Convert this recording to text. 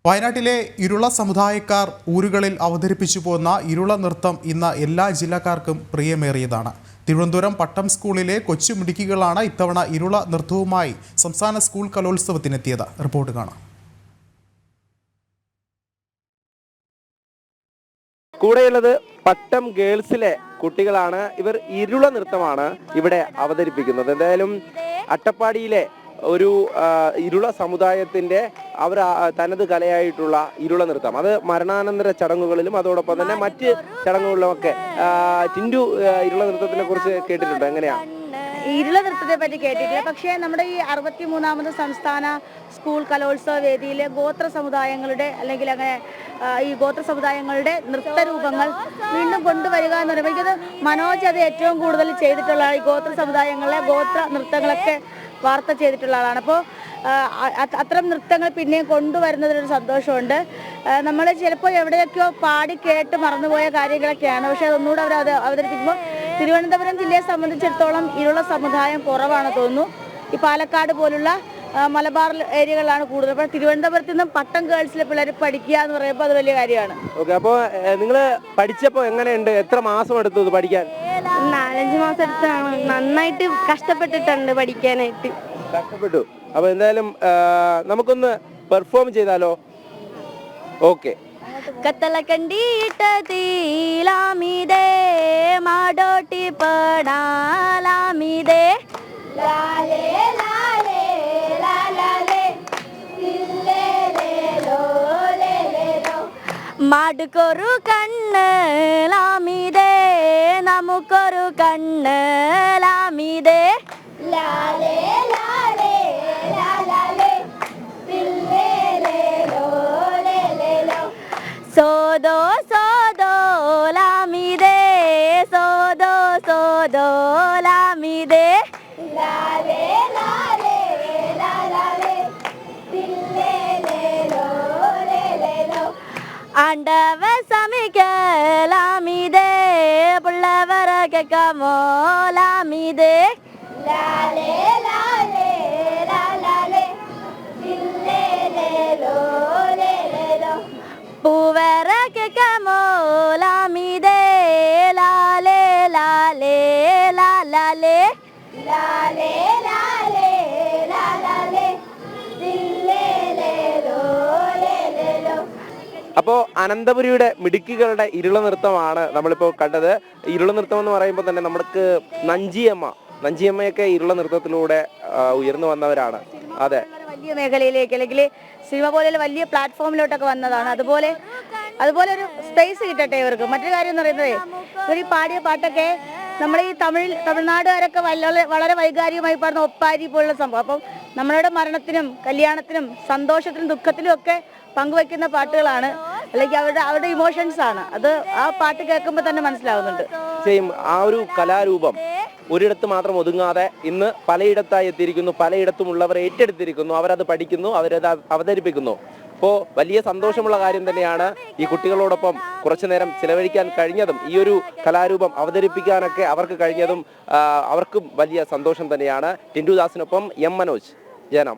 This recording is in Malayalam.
വയനാട്ടിലെ ഇരുള സമുദായക്കാർ ഊരുകളിൽ അവതരിപ്പിച്ചു പോന്ന ഇരുള നൃത്തം ഇന്ന് എല്ലാ ജില്ലക്കാർക്കും പ്രിയമേറിയതാണ്. തിരുവനന്തപുരം പട്ടം സ്കൂളിലെ കൊച്ചുമിടുക്കികളാണ് ഇത്തവണ ഇരുള നൃത്തവുമായി സംസ്ഥാന സ്കൂൾ കലോത്സവത്തിനെത്തിയത്. റിപ്പോർട്ട് കാണാം. കൂടെയുള്ളത് പട്ടം ഗേൾസിലെ കുട്ടികളാണ്. ഇവർ ഇരുള നൃത്തമാണ് ഇവിടെ അവതരിപ്പിക്കുന്നത്. എന്തായാലും അട്ടപ്പാടിയിലെ ഒരു ഇരുള സമുദായത്തിന്റെ അവർ തനത് കലയായിട്ടുള്ള ഇരുള നൃത്തം, അത് മരണാനന്തര ചടങ്ങുകളിലും അതോടൊപ്പം തന്നെ മറ്റ് ചടങ്ങുകളിലുമൊക്കെ. ടിൻഡു ഇരുള നൃത്തത്തിനെ കുറിച്ച് കേട്ടിട്ടുണ്ടോ? എങ്ങനെയാ? ഇരുള നൃത്തത്തെ പറ്റി കേട്ടിട്ടില്ല. പക്ഷേ നമ്മുടെ ഈ 63ാമത് സംസ്ഥാന സ്കൂൾ കലോത്സവ വേദിയിൽ ഗോത്ര സമുദായങ്ങളുടെ അല്ലെങ്കിൽ അങ്ങനെ ഈ ഗോത്ര സമുദായങ്ങളുടെ നൃത്തരൂപങ്ങൾ വീണ്ടും കൊണ്ടുവരിക എന്ന് പറയുമ്പോൾ എനിക്കത് മനോജ് അത് ഏറ്റവും കൂടുതൽ ചെയ്തിട്ടുള്ള ഈ ഗോത്ര സമുദായങ്ങളിലെ ഗോത്ര നൃത്തങ്ങളൊക്കെ വാർത്ത ചെയ്തിട്ടുള്ള ആളാണ്. അപ്പോൾ അത്തരം നൃത്തങ്ങൾ പിന്നെയും കൊണ്ടുവരുന്നതിനൊരു സന്തോഷമുണ്ട്. നമ്മൾ ചിലപ്പോൾ എവിടെയൊക്കെയോ പാടി കേട്ട് മറന്നുപോയ കാര്യങ്ങളൊക്കെയാണ്. പക്ഷെ അതൊന്നുകൂടെ അവർ അവതരിപ്പിക്കുമ്പോൾ തിരുവനന്തപുരം ജില്ലയെ സംബന്ധിച്ചിടത്തോളം ഇരുള സമുദായം കുറവാണ് തോന്നുന്നു. ഈ പാലക്കാട് പോലുള്ള മലബാർ ഏരിയകളിലാണ് കൂടുതൽ. അപ്പോൾ തിരുവനന്തപുരത്ത് നിന്നും പട്ടം ഗേൾസിലെ പിള്ളേർ പഠിക്കുക എന്ന് പറയുമ്പോൾ അത് വലിയ കാര്യമാണ്. ഓക്കെ, അപ്പോൾ നിങ്ങൾ പഠിച്ചപ്പോൾ എങ്ങനെയുണ്ട്? എത്ര മാസം എടുത്തു ഇത് പഠിക്കാൻ? 4-5 മാസം എടുത്താണ്. നന്നായിട്ട് കഷ്ടപ്പെട്ടിട്ടുണ്ട് പഠിക്കാനായിട്ട്. കഷ്ടപ്പെട്ടു. അപ്പോൾ എന്തായാലും നമുക്കൊന്ന് പെർഫോം ചെയ്താലോ? ഓക്കെ. കത്തല കണ്ടീട്ടീലാമിതേ മാടോട്ടി പടാലാമിതേ ലാലേ ലാലേ ലാലേ ലില്ലേലേലോ ലേലേലോ മാടുക്കൊരു കണ്ണ് ലാമിതേ നമുക്കൊരു കണ്ണ് ലാമിതേ ലാലേ ലാലേ ലാലേ ലില്ലേലേലോ ലേലേലോ സോദോ സോദോ ലാമിതേ സോദോ സോദോ ലാമിതേ ലാലേ ലാലേ ലാലേ ലില്ലേലേലോ ലേലേലോ ആണ്ടവ സമികലാമിതേ പുള്ളവര കേൾക്കാമോ ലാമിതേ ലാലേ ലാലേ ലാലേ ലില്ലേലേലോ ലേലേലോ പൂവര കേൾക്കാമോ ലാമിതേ ലാലേ ലാലേ ലാലേ ലാലേ ലാലേ ലാലേ ലില്ലേലേലോ ലേലേലോ. അപ്പോൾ അനന്തപുരിയുടെ മിടുക്കികളുടെ ഇരുള നൃത്തമാണ് നമ്മളിപ്പോൾ കണ്ടത്. ഇരുള നൃത്തം എന്ന് പറയുമ്പോൾ തന്നെ നമുക്ക് നഞ്ചിയമ്മയൊക്കെ ഇരുള നൃത്തത്തിലൂടെ ഉയർന്നു വന്നവരാണ്. അതെ, വലിയ മേഖലയിലേക്ക് അല്ലെങ്കിൽ സിനിമ പോലെയുള്ള വലിയ പ്ലാറ്റ്ഫോമിലോട്ടൊക്കെ വന്നതാണ്. അതുപോലെ ഒരു സ്പേസ് കിട്ടട്ടെ ഇവർക്ക്. മറ്റൊരു കാര്യം എന്ന് പറയുന്നത്, ഇവർ ഈ പാടിയ പാട്ടൊക്കെ നമ്മുടെ ഈ തമിഴ്നാടുകാരൊക്കെ വളരെ വൈകാരികമായി പാടുന്ന ഒപ്പാരി പോലുള്ള സംഭവം. അപ്പം നമ്മളുടെ മരണത്തിനും കല്യാണത്തിനും സന്തോഷത്തിനും ദുഃഖത്തിലും ഒക്കെ പങ്കുവയ്ക്കുന്ന പാട്ടുകളാണ്, അല്ലെങ്കിൽ അവരുടെ ഇമോഷൻസ് ആണ്. അത് ആ പാട്ട് കേൾക്കുമ്പോൾ തന്നെ മനസ്സിലാവുന്നുണ്ട്. ആ ഒരു കലാരൂപം ഒരിടത്ത് മാത്രം ഒതുങ്ങാതെ ഇന്ന് പലയിടത്തായി എത്തിയിരിക്കുന്നു. പലയിടത്തുമുള്ളവർ ഏറ്റെടുത്തിരിക്കുന്നു, അവരത് പഠിക്കുന്നു, അവരത് അവതരിപ്പിക്കുന്നു. അപ്പോൾ വലിയ സന്തോഷമുള്ള കാര്യം തന്നെയാണ് ഈ കുട്ടികളോടൊപ്പം കുറച്ചു നേരം ചിലവഴിക്കാൻ കഴിഞ്ഞതും ഈ ഒരു കലാരൂപം അവതരിപ്പിക്കാനൊക്കെ അവർക്ക് കഴിഞ്ഞതും അവർക്കും വലിയ സന്തോഷം തന്നെയാണ്. ടിൻഡു ദാസിനൊപ്പം എം മനോജ്, ജനം.